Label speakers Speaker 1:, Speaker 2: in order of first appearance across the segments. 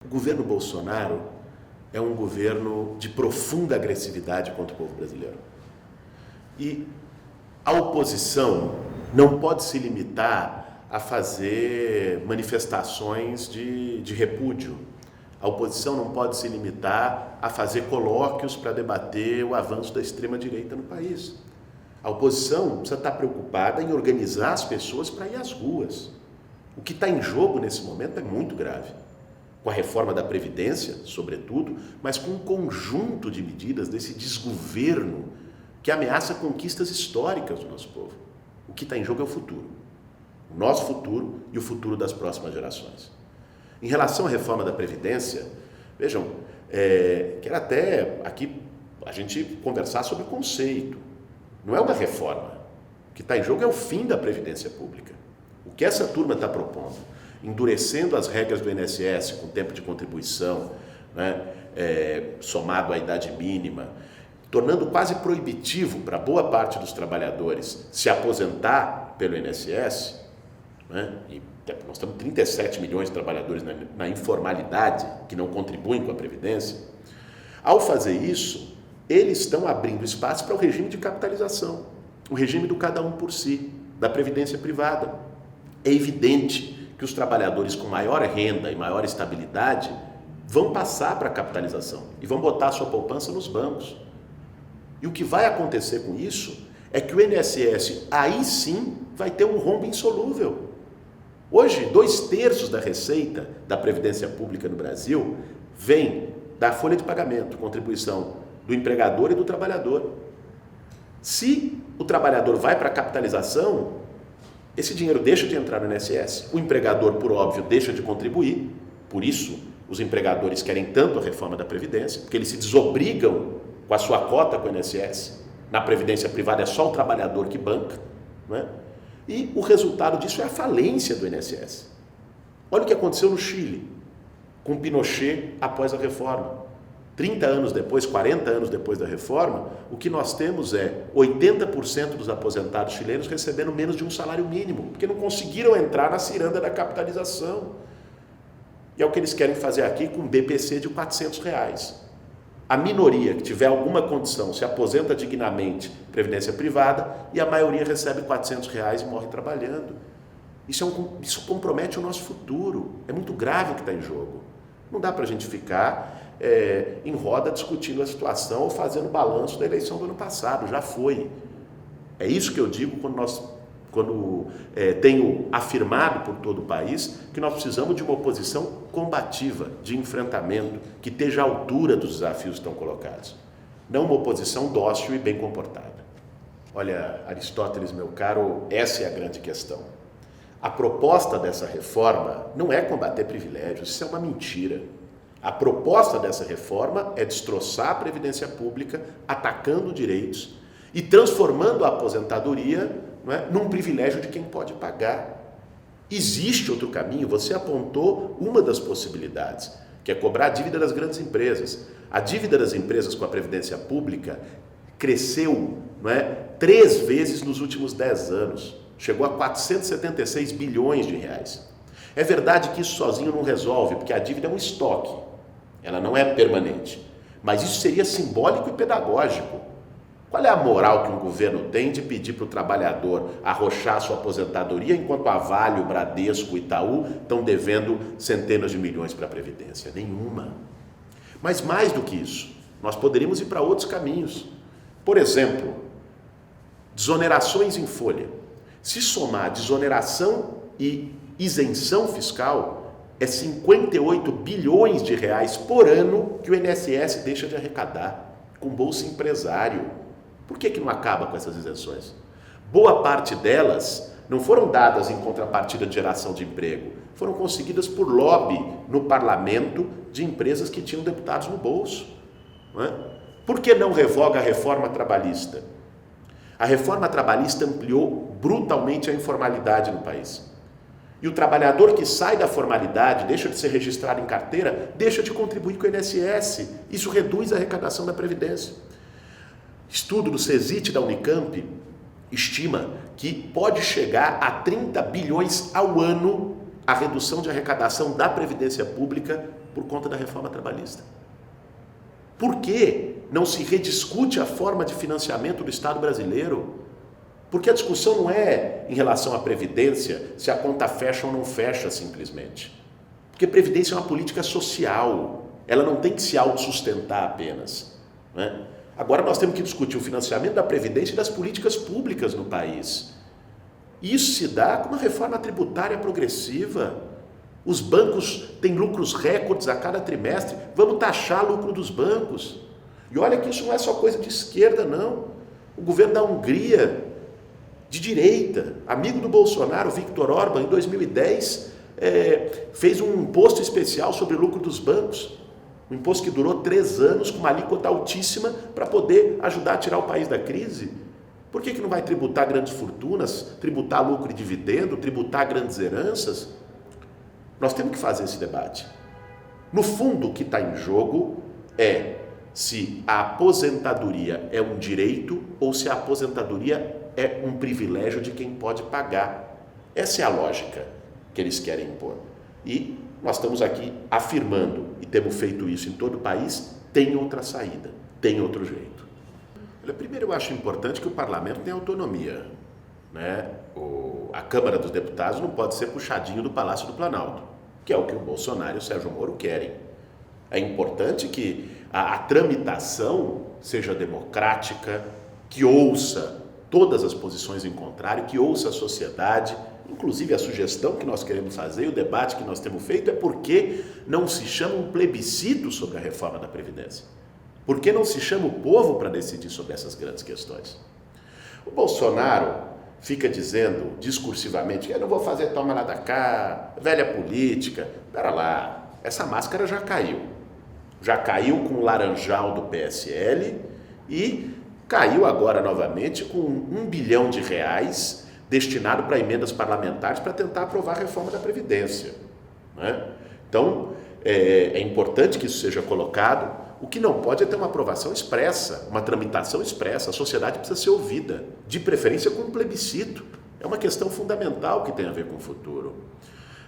Speaker 1: O governo Bolsonaro é um governo de profunda agressividade contra o povo brasileiro. E a oposição não pode se limitar a fazer manifestações de repúdio. A oposição não pode se limitar a fazer colóquios para debater o avanço da extrema-direita no país. A oposição precisa estar preocupada em organizar as pessoas para ir às ruas. O que está em jogo nesse momento é muito grave. Com a reforma da Previdência, sobretudo, mas com um conjunto de medidas desse desgoverno que ameaça conquistas históricas do nosso povo. O que está em jogo é o futuro. O nosso futuro e o futuro das próximas gerações. Em relação à reforma da Previdência, vejam, quero até aqui a gente conversar sobre o conceito. Não é uma reforma. O que está em jogo é o fim da Previdência Pública. O que essa turma está propondo, endurecendo as regras do INSS com tempo de contribuição, né, somado à idade mínima, tornando quase proibitivo para boa parte dos trabalhadores se aposentar pelo INSS, né, e nós temos 37 milhões de trabalhadores na informalidade que não contribuem com a Previdência. Ao fazer isso, eles estão abrindo espaço para o regime de capitalização, o regime do cada um por si, da Previdência privada. É evidente que os trabalhadores com maior renda e maior estabilidade vão passar para a capitalização e vão botar a sua poupança nos bancos. E o que vai acontecer com isso é que o INSS aí sim vai ter um rombo insolúvel. Hoje, 2/3 da receita da Previdência Pública no Brasil vem da folha de pagamento, contribuição do empregador e do trabalhador. Se o trabalhador vai para a capitalização, esse dinheiro deixa de entrar no INSS. O empregador, por óbvio, deixa de contribuir. Por isso, os empregadores querem tanto a reforma da Previdência, porque eles se desobrigam com a sua cota com o INSS. Na Previdência privada é só o trabalhador que banca, não é? E o resultado disso é a falência do INSS. Olha o que aconteceu no Chile, com Pinochet após a reforma. 30 anos depois, 40 anos depois da reforma, o que nós temos é 80% dos aposentados chilenos recebendo menos de um salário mínimo, porque não conseguiram entrar na ciranda da capitalização. E é o que eles querem fazer aqui com um BPC de R$400. A minoria que tiver alguma condição se aposenta dignamente em previdência privada e a maioria recebe R$400 e morre trabalhando. Isso compromete o nosso futuro. É muito grave o que está em jogo. Não dá para a gente ficar em roda discutindo a situação ou fazendo balanço da eleição do ano passado. Já foi. É isso que eu digo quando tenho afirmado por todo o país que nós precisamos de uma oposição combativa, de enfrentamento, que esteja à altura dos desafios que estão colocados. Não uma oposição dócil e bem comportada. Olha, Aristóteles, meu caro, essa é a grande questão. A proposta dessa reforma não é combater privilégios, isso é uma mentira. A proposta dessa reforma é destroçar a Previdência Pública, atacando direitos e transformando a aposentadoria, não é, num privilégio de quem pode pagar. Existe outro caminho, você apontou uma das possibilidades, que é cobrar a dívida das grandes empresas. A dívida das empresas com a Previdência Pública cresceu, não é, 3 vezes nos últimos 10 anos. Chegou a 476 bilhões de reais. É verdade que isso sozinho não resolve, porque a dívida é um estoque, ela não é permanente. Mas isso seria simbólico e pedagógico. Qual é a moral que um governo tem de pedir para o trabalhador arrochar a sua aposentadoria enquanto a Vale, o Bradesco, o Itaú estão devendo centenas de milhões para a Previdência? Nenhuma. Mas mais do que isso, nós poderíamos ir para outros caminhos. Por exemplo, desonerações em folha. Se somar desoneração e isenção fiscal, é 58 bilhões de reais por ano que o INSS deixa de arrecadar com Bolsa Empresário. Por que não acaba com essas isenções? Boa parte delas não foram dadas em contrapartida de geração de emprego, foram conseguidas por lobby no parlamento de empresas que tinham deputados no bolso. Não é? Por que não revoga a reforma trabalhista? A reforma trabalhista ampliou brutalmente a informalidade no país. E o trabalhador que sai da formalidade, deixa de ser registrado em carteira, deixa de contribuir com o INSS. Isso reduz a arrecadação da Previdência. Estudo do CESIT da Unicamp estima que pode chegar a 30 bilhões ao ano a redução de arrecadação da Previdência Pública por conta da reforma trabalhista? Por que não se rediscute a forma de financiamento do Estado brasileiro? Porque a discussão não é em relação à Previdência, se a conta fecha ou não fecha simplesmente. Porque Previdência é uma política social, ela não tem que se autossustentar apenas, né? Agora nós temos que discutir o financiamento da Previdência e das políticas públicas no país. Isso se dá com uma reforma tributária progressiva. Os bancos têm lucros recordes a cada trimestre, vamos taxar o lucro dos bancos. E olha que isso não é só coisa de esquerda, não. O governo da Hungria, de direita, amigo do Bolsonaro, Viktor Orbán, em 2010, fez um imposto especial sobre o lucro dos bancos. Um imposto que durou 3 anos, com uma alíquota altíssima, para poder ajudar a tirar o país da crise. Por que não vai tributar grandes fortunas, tributar lucro e dividendo, tributar grandes heranças? Nós temos que fazer esse debate. No fundo, o que está em jogo é se a aposentadoria é um direito ou se a aposentadoria é um privilégio de quem pode pagar. Essa é a lógica que eles querem impor. E nós estamos aqui afirmando, e temos feito isso em todo o país, tem outra saída, tem outro jeito. Olha, primeiro eu acho importante que o parlamento tenha autonomia, né? A Câmara dos Deputados não pode ser puxadinho do Palácio do Planalto, que é o que o Bolsonaro e o Sérgio Moro querem. É importante que a tramitação seja democrática, que ouça todas as posições em contrário, que ouça a sociedade. Inclusive a sugestão que nós queremos fazer, o debate que nós temos feito é por que não se chama um plebiscito sobre a reforma da Previdência? Por que não se chama o povo para decidir sobre essas grandes questões? O Bolsonaro fica dizendo discursivamente que eu não vou fazer toma lá da cá, velha política. Espera lá, essa máscara já caiu. Já caiu com o laranjal do PSL e caiu agora novamente com R$1 bilhão destinado para emendas parlamentares para tentar aprovar a reforma da Previdência, né? Então, é importante que isso seja colocado. O que não pode é ter uma aprovação expressa, uma tramitação expressa. A sociedade precisa ser ouvida, de preferência com um plebiscito. É uma questão fundamental que tem a ver com o futuro.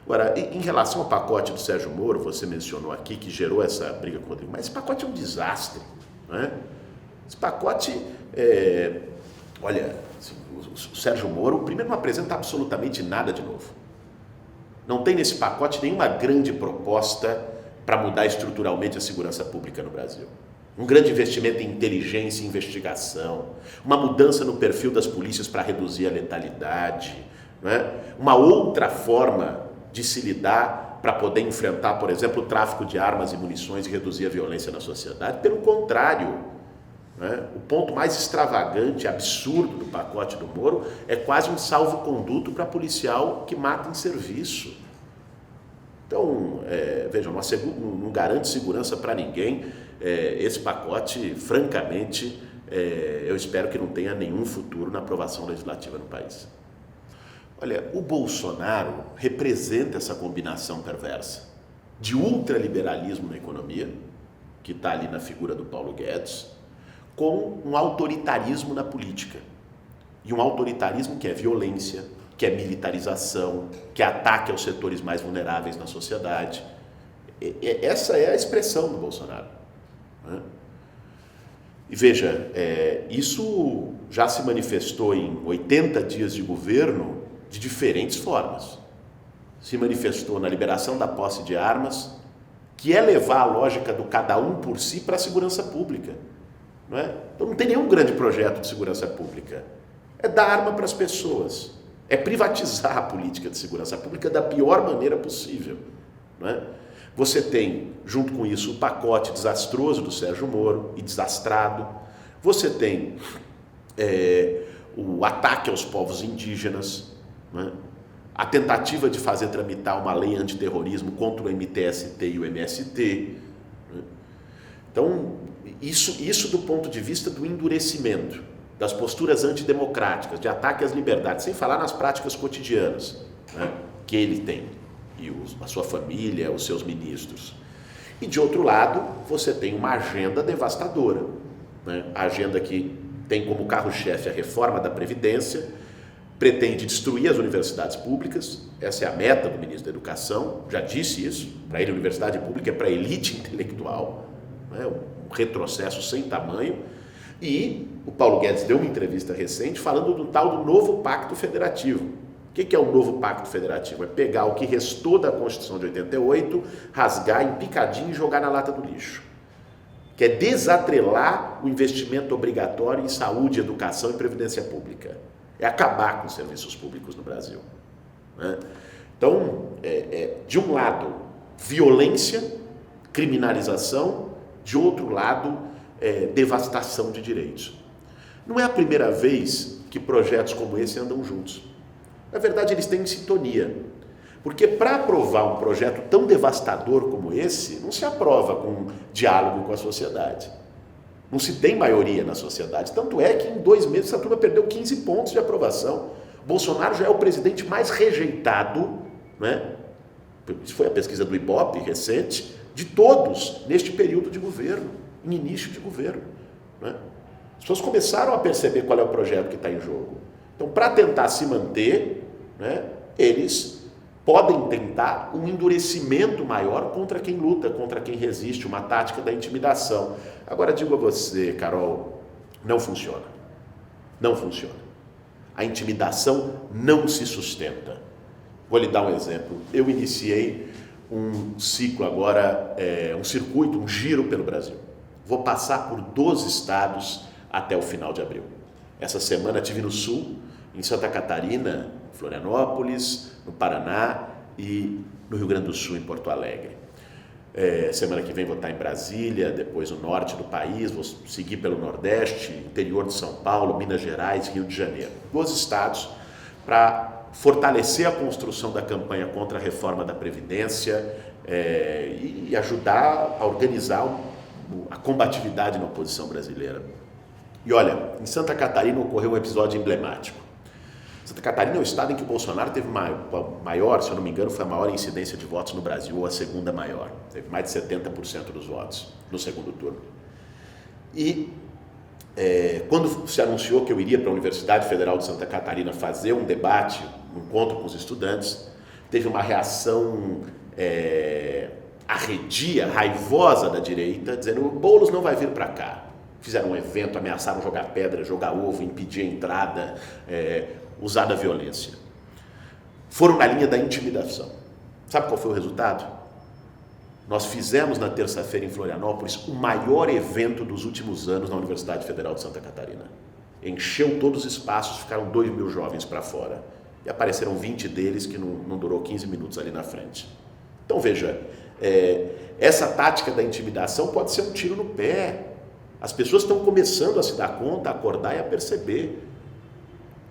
Speaker 1: Agora, em relação ao pacote do Sérgio Moro, você mencionou aqui que gerou essa briga com o Rodrigo, mas esse pacote é um desastre, né? Esse pacote, olha, o Sérgio Moro, primeiro, não apresenta absolutamente nada de novo. Não tem nesse pacote nenhuma grande proposta para mudar estruturalmente a segurança pública no Brasil. Um grande investimento em inteligência e investigação, uma mudança no perfil das polícias para reduzir a letalidade, né? Uma outra forma de se lidar para poder enfrentar, por exemplo, o tráfico de armas e munições e reduzir a violência na sociedade. Pelo contrário, né? O ponto mais extravagante, absurdo do pacote do Moro é quase um salvo-conduto para policial que mata em serviço. Então, vejam, não garante segurança para ninguém. Esse pacote, francamente, eu espero que não tenha nenhum futuro na aprovação legislativa no país. Olha, o Bolsonaro representa essa combinação perversa de ultraliberalismo na economia, que está ali na figura do Paulo Guedes, com um autoritarismo na política. E um autoritarismo que é violência, que é militarização, que é ataque aos setores mais vulneráveis na sociedade. Essa é a expressão do Bolsonaro, né? E veja, isso já se manifestou em 80 dias de governo de diferentes formas. Se manifestou na liberação da posse de armas, que é levar a lógica do cada um por si para a segurança pública, não é? Então não tem nenhum grande projeto de segurança pública. É dar arma para as pessoas. É privatizar a política de segurança pública da pior maneira possível, não é? Você tem, junto com isso, o pacote desastroso do Sérgio Moro e desastrado. Você tem o ataque aos povos indígenas, não é? A tentativa de fazer tramitar uma lei antiterrorismo contra o MTST e o MST. Não é? Então, isso do ponto de vista do endurecimento, das posturas antidemocráticas, de ataque às liberdades, sem falar nas práticas cotidianas, né, que ele tem, e a sua família, os seus ministros. E de outro lado, você tem uma agenda devastadora, né, a agenda que tem como carro-chefe a reforma da Previdência, pretende destruir as universidades públicas, essa é a meta do ministro da Educação, já disse isso, para ele a universidade pública é para a elite intelectual, né? Um retrocesso sem tamanho, e o Paulo Guedes deu uma entrevista recente falando do tal do novo Pacto Federativo. O que é o novo Pacto Federativo? É pegar o que restou da Constituição de 88, rasgar em picadinho e jogar na lata do lixo. Que é desatrelar o investimento obrigatório em saúde, educação e previdência pública. É acabar com os serviços públicos no Brasil, né? Então, de um lado, violência, criminalização, de outro lado, devastação de direitos. Não é a primeira vez que projetos como esse andam juntos. Na verdade, eles têm sintonia. Porque para aprovar um projeto tão devastador como esse, não se aprova com diálogo com a sociedade. Não se tem maioria na sociedade. Tanto é que em 2 meses a turma perdeu 15 pontos de aprovação. Bolsonaro já é o presidente mais rejeitado, né? Isso foi a pesquisa do Ibope recente, de todos neste período de governo, em início de governo, né? As pessoas começaram a perceber qual é o projeto que está em jogo. Então, para tentar se manter, né, eles podem tentar um endurecimento maior contra quem luta, contra quem resiste, uma tática da intimidação. Agora, digo a você, Carol, não funciona. Não funciona. A intimidação não se sustenta. Vou lhe dar um exemplo. Eu iniciei um ciclo agora, um circuito, um giro pelo Brasil. Vou passar por 12 estados até o final de abril. Essa semana estive no Sul, em Santa Catarina, Florianópolis, no Paraná e no Rio Grande do Sul, em Porto Alegre. Semana que vem vou estar em Brasília, depois no norte do país, vou seguir pelo Nordeste, interior de São Paulo, Minas Gerais, Rio de Janeiro. 12 estados para fortalecer a construção da campanha contra a reforma da Previdência e ajudar a organizar a combatividade na oposição brasileira. E olha, em Santa Catarina ocorreu um episódio emblemático. Santa Catarina é o estado em que o Bolsonaro teve maior, se eu não me engano, foi a maior incidência de votos no Brasil, ou a segunda maior. Teve mais de 70% dos votos no segundo turno. E quando se anunciou que eu iria para a Universidade Federal de Santa Catarina fazer um debate, um encontro com os estudantes, teve uma reação arredia, raivosa da direita, dizendo: o Boulos não vai vir para cá. Fizeram um evento, ameaçaram jogar pedra, jogar ovo, impedir a entrada, usar da violência. Foram na linha da intimidação. Sabe qual foi o resultado? Nós fizemos na terça-feira em Florianópolis o maior evento dos últimos anos na Universidade Federal de Santa Catarina. Encheu todos os espaços, ficaram 2.000 jovens para fora. E apareceram 20 deles que não durou 15 minutos ali na frente. Então veja, essa tática da intimidação pode ser um tiro no pé. As pessoas estão começando a se dar conta, a acordar e a perceber.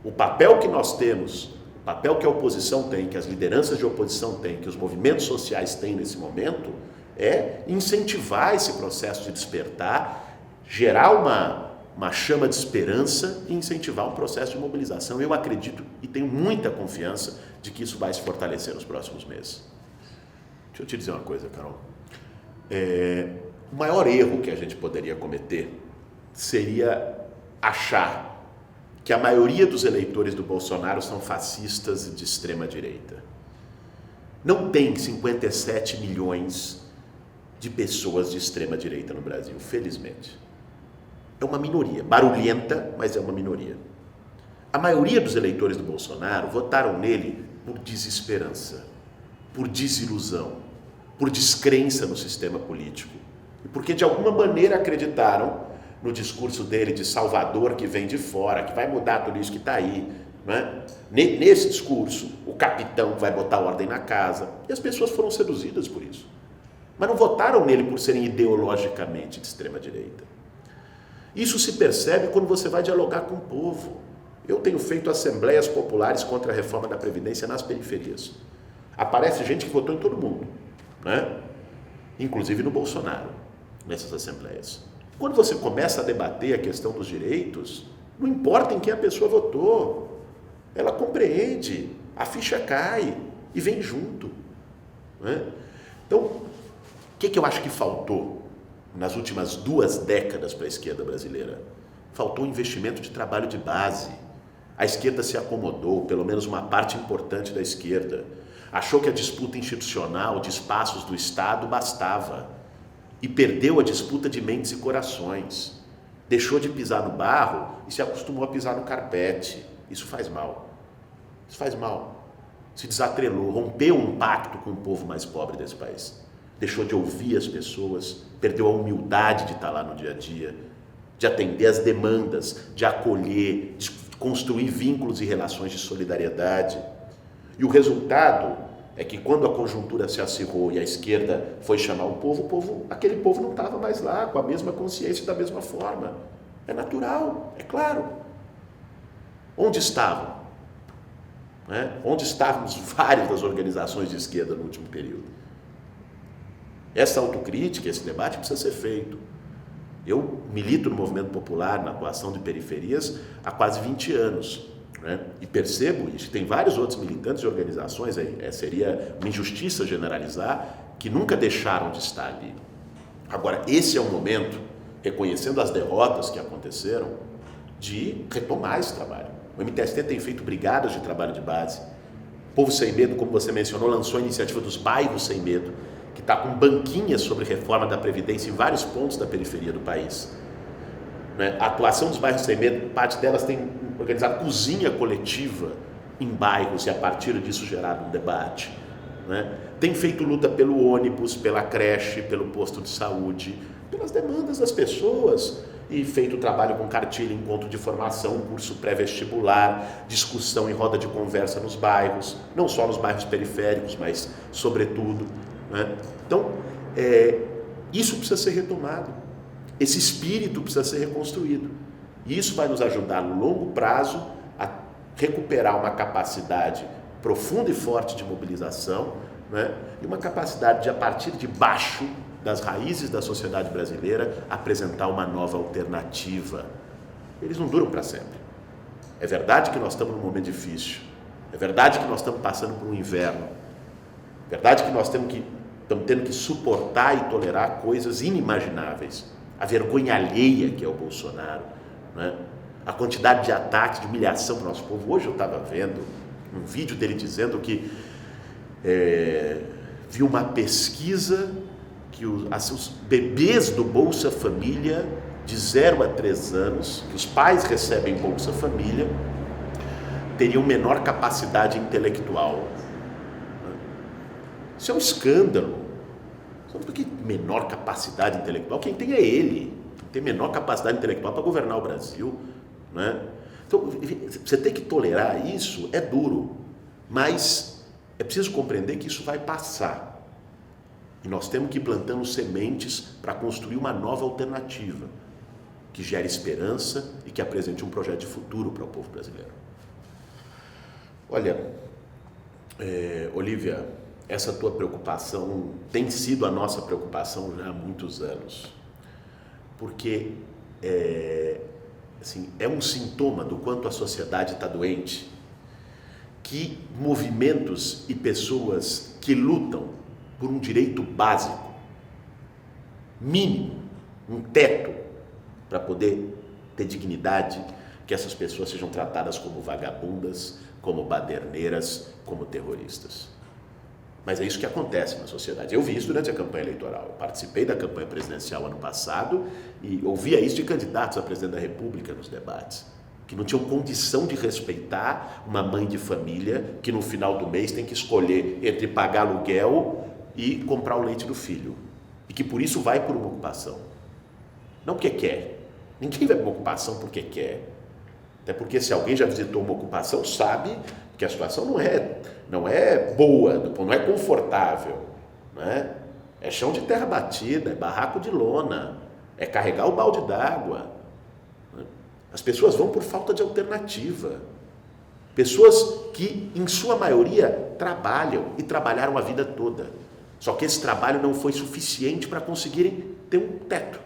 Speaker 1: O papel que nós temos, o papel que a oposição tem, que as lideranças de oposição têm, que os movimentos sociais têm nesse momento, é incentivar esse processo de despertar, gerar uma chama de esperança e incentivar um processo de mobilização. Eu acredito e tenho muita confiança de que isso vai se fortalecer nos próximos meses. Deixa eu te dizer uma coisa, Carol. O maior erro que a gente poderia cometer seria achar que a maioria dos eleitores do Bolsonaro são fascistas e de extrema direita. Não tem 57 milhões de pessoas de extrema direita no Brasil, felizmente. É uma minoria, barulhenta, mas é uma minoria. A maioria dos eleitores do Bolsonaro votaram nele por desesperança, por desilusão, por descrença no sistema político. E porque de alguma maneira acreditaram no discurso dele de Salvador que vem de fora, que vai mudar tudo isso que está aí, né? Nesse discurso, o capitão vai botar ordem na casa. E as pessoas foram seduzidas por isso. Mas não votaram nele por serem ideologicamente de extrema direita. Isso se percebe quando você vai dialogar com o povo. Eu tenho feito assembleias populares contra a reforma da Previdência nas periferias. Aparece gente que votou em todo mundo, né? Inclusive no Bolsonaro, nessas assembleias. Quando você começa a debater a questão dos direitos, não importa em quem a pessoa votou, ela compreende, a ficha cai e vem junto, né? Então, o que eu acho que faltou nas últimas 2 décadas para a esquerda brasileira? Faltou investimento de trabalho de base. A esquerda se acomodou, pelo menos uma parte importante da esquerda. Achou que a disputa institucional de espaços do Estado bastava e perdeu a disputa de mentes e corações. Deixou de pisar no barro e se acostumou a pisar no carpete. Isso faz mal. Isso faz mal. Se desatrelou, rompeu um pacto com o povo mais pobre desse país. Deixou de ouvir as pessoas, perdeu a humildade de estar lá no dia a dia, de atender as demandas, de acolher, de construir vínculos e relações de solidariedade. E o resultado é que quando a conjuntura se acirrou e a esquerda foi chamar o povo, aquele povo não estava mais lá com a mesma consciência e da mesma forma. É natural, é claro. Onde estavam? Onde estávamos várias das organizações de esquerda no último período? Essa autocrítica, esse debate precisa ser feito. Eu milito no movimento popular, na atuação de periferias, há quase 20 anos. E percebo isso, tem vários outros militantes de organizações, seria uma injustiça generalizar, que nunca deixaram de estar ali. Agora, esse é um momento, reconhecendo as derrotas que aconteceram, de retomar esse trabalho. O MTST tem feito brigadas de trabalho de base. O Povo Sem Medo, como você mencionou, lançou a iniciativa dos Bairros Sem Medo, que está com banquinhas sobre reforma da Previdência em vários pontos da periferia do país. A atuação dos Bairros Sem Medo, parte delas tem organizado cozinha coletiva em bairros e a partir disso gerado um debate. Tem feito luta pelo ônibus, pela creche, pelo posto de saúde, pelas demandas das pessoas e feito trabalho com cartilha, encontro de formação, curso pré-vestibular, discussão e roda de conversa nos bairros, não só nos bairros periféricos, mas sobretudo. Então, isso precisa ser retomado. Esse espírito precisa ser reconstruído. E isso vai nos ajudar, no longo prazo, a recuperar uma capacidade profunda e forte de mobilização, e uma capacidade de, a partir de baixo, das raízes da sociedade brasileira, apresentar uma nova alternativa. Eles não duram para sempre. É verdade que nós estamos num momento difícil. É verdade que nós estamos passando por um inverno. É verdade que nós estamos tendo que suportar e tolerar coisas inimagináveis. A vergonha alheia que é o Bolsonaro, a quantidade de ataques, de humilhação para o nosso povo. Hoje eu estava vendo um vídeo dele dizendo que viu uma pesquisa que os bebês do Bolsa Família de 0 a 3 anos, que os pais recebem Bolsa Família, teriam menor capacidade intelectual. Isso é um escândalo. Por que menor capacidade intelectual? Quem tem é ele. Quem tem menor capacidade intelectual para governar o Brasil. Então, você tem que tolerar isso, é duro. Mas é preciso compreender que isso vai passar. E nós temos que ir plantando sementes para construir uma nova alternativa, que gere esperança e que apresente um projeto de futuro para o povo brasileiro. Olha, Olívia, essa tua preocupação tem sido a nossa preocupação já há muitos anos, porque é um sintoma do quanto a sociedade está doente, que movimentos e pessoas que lutam por um direito básico, mínimo, um teto para poder ter dignidade, que essas pessoas sejam tratadas como vagabundas, como baderneiras, como terroristas. Mas é isso que acontece na sociedade. Eu vi isso durante a campanha eleitoral. Eu participei da campanha presidencial ano passado e ouvia isso de candidatos a presidente da República nos debates, que não tinham condição de respeitar uma mãe de família que no final do mês tem que escolher entre pagar aluguel e comprar o leite do filho. E que por isso vai por uma ocupação. Não porque quer. Ninguém vai por uma ocupação porque quer. Até porque se alguém já visitou uma ocupação, sabe que a situação não é boa, não é confortável. É chão de terra batida, é barraco de lona, é carregar o balde d'água. As pessoas vão por falta de alternativa. Pessoas que, em sua maioria, trabalham e trabalharam a vida toda. Só que esse trabalho não foi suficiente para conseguirem ter um teto.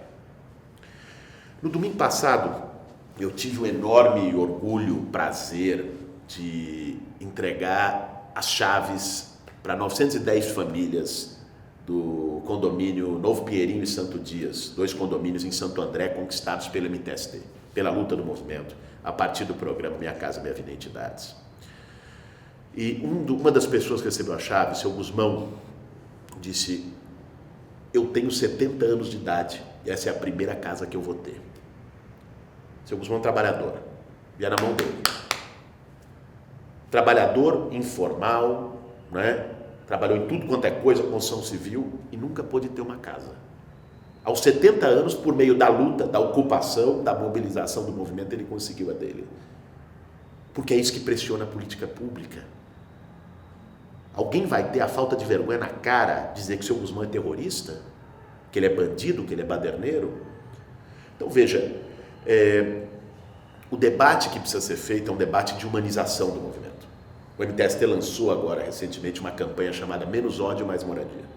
Speaker 1: No domingo passado, eu tive um enorme orgulho, prazer de entregar as chaves para 910 famílias do condomínio Novo Pinheirinho e Santo Dias, 2 condomínios em Santo André conquistados pelo MTST. pela luta do movimento, a partir do programa Minha Casa Minha Vida Entidades. E uma das pessoas que recebeu a chave, o seu Guzmão, disse: eu tenho 70 anos de idade e essa é a primeira casa que eu vou ter. Seu Guzmão, trabalhador, via na mão dele. Trabalhador informal, né? Trabalhou em tudo quanto é coisa, construção civil, e nunca pôde ter uma casa. Aos 70 anos, por meio da luta, da ocupação, da mobilização do movimento, ele conseguiu a dele. Porque é isso que pressiona a política pública. Alguém vai ter a falta de vergonha na cara dizer que o seu Guzmão é terrorista? Que ele é bandido, que ele é baderneiro? Então veja, o debate que precisa ser feito é um debate de humanização do movimento. O MTST lançou agora, recentemente, uma campanha chamada Menos Ódio, Mais Moradia.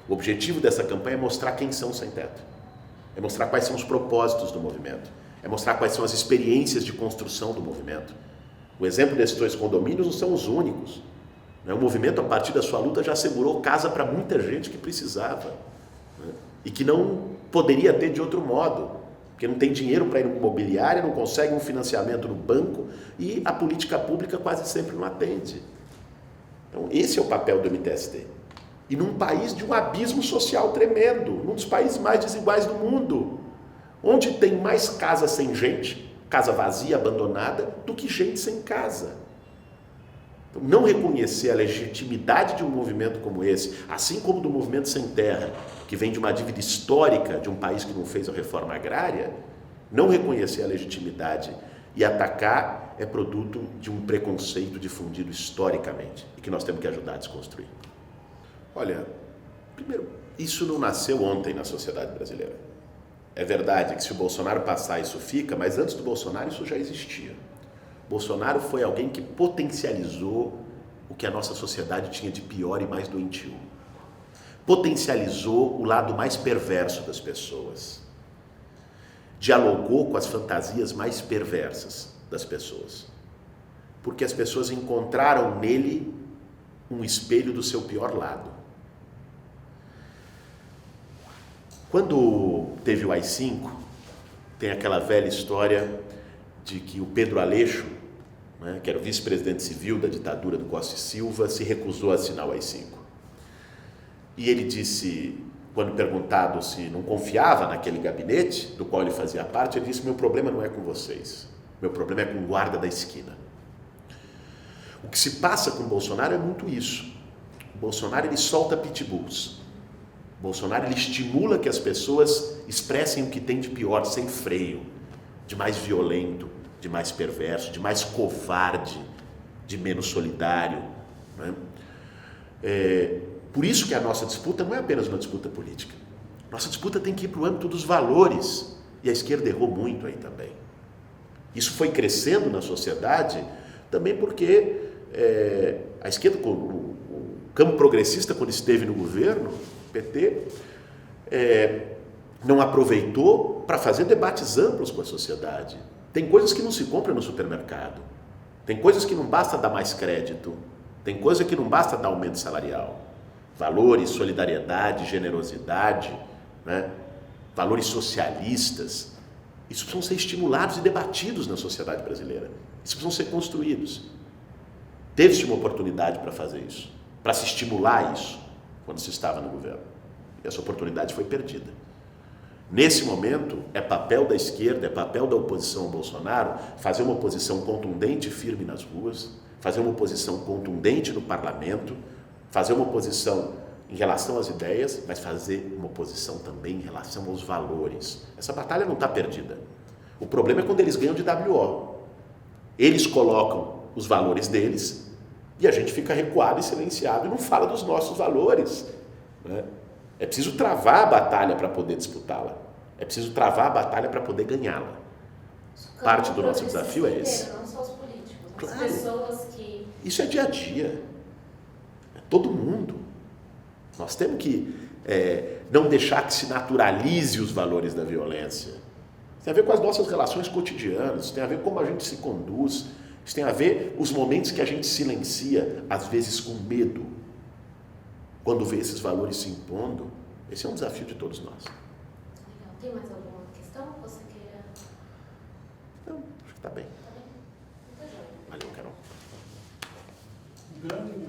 Speaker 1: O objetivo dessa campanha é mostrar quem são os sem-teto. É mostrar quais são os propósitos do movimento. É mostrar quais são as experiências de construção do movimento. O exemplo desses 2 condomínios não são os únicos. O movimento, a partir da sua luta, já assegurou casa para muita gente que precisava, né? E que não poderia ter de outro modo, porque não tem dinheiro para ir no imobiliário, não consegue um financiamento no banco e a política pública quase sempre não atende. Então, esse é o papel do MTST. E num país de um abismo social tremendo, num dos países mais desiguais do mundo, onde tem mais casa sem gente, casa vazia, abandonada, do que gente sem casa. Então, não reconhecer a legitimidade de um movimento como esse, assim como do movimento Sem Terra, que vem de uma dívida histórica de um país que não fez a reforma agrária, não reconhecer a legitimidade e atacar é produto de um preconceito difundido historicamente e que nós temos que ajudar a desconstruir. Olha, primeiro, isso não nasceu ontem na sociedade brasileira. É verdade que se o Bolsonaro passar, isso fica, mas antes do Bolsonaro isso já existia. Bolsonaro foi alguém que potencializou o que a nossa sociedade tinha de pior e mais doentio. Potencializou o lado mais perverso das pessoas. Dialogou com as fantasias mais perversas das pessoas. Porque as pessoas encontraram nele um espelho do seu pior lado. Quando teve o AI-5, tem aquela velha história de que o Pedro Aleixo, né, que era o vice-presidente civil da ditadura do Costa e Silva, se recusou a assinar o AI-5. E ele disse, quando perguntado se não confiava naquele gabinete do qual ele fazia parte, ele disse: meu problema não é com vocês, meu problema é com o guarda da esquina. O que se passa com o Bolsonaro é muito isso. O Bolsonaro, ele solta pitbulls. O Bolsonaro, ele estimula que as pessoas expressem o que tem de pior, sem freio, de mais violento, de mais perverso, de mais covarde, de menos solidário, né? Por isso que a nossa disputa não é apenas uma disputa política. Nossa disputa tem que ir para o âmbito dos valores, e a esquerda errou muito aí também. Isso foi crescendo na sociedade também porque a esquerda, o campo progressista, quando esteve no governo, o PT, não aproveitou para fazer debates amplos com a sociedade. Tem coisas que não se compram no supermercado, tem coisas que não basta dar mais crédito, tem coisa que não basta dar aumento salarial. Valores, solidariedade, generosidade, né? Valores socialistas, isso precisam ser estimulados e debatidos na sociedade brasileira. Isso precisam ser construídos. Teve-se uma oportunidade para fazer isso, para se estimular isso, quando se estava no governo. E essa oportunidade foi perdida. Nesse momento, é papel da esquerda, é papel da oposição ao Bolsonaro fazer uma oposição contundente e firme nas ruas, fazer uma oposição contundente no parlamento, fazer uma oposição em relação às ideias, mas fazer uma oposição também em relação aos valores. Essa batalha não está perdida. O problema é quando eles ganham de WO. Eles colocam os valores deles e a gente fica recuado e silenciado e não fala dos nossos valores, né? É preciso travar a batalha para poder disputá-la. É preciso travar a batalha para poder ganhá-la. Parte do nosso desafio é esse.
Speaker 2: Não só os políticos,
Speaker 1: claro.
Speaker 2: As pessoas que...
Speaker 1: Isso é dia a dia. É todo mundo. Nós temos que não deixar que se naturalize os valores da violência. Isso tem a ver com as nossas relações cotidianas, isso tem a ver com como a gente se conduz, isso tem a ver com os momentos que a gente silencia, às vezes com medo. Quando vê esses valores se impondo, esse é um desafio de todos nós.
Speaker 2: Legal. Tem mais alguma questão que você queira?
Speaker 1: Tá bem. Valeu, Carol.
Speaker 2: Grande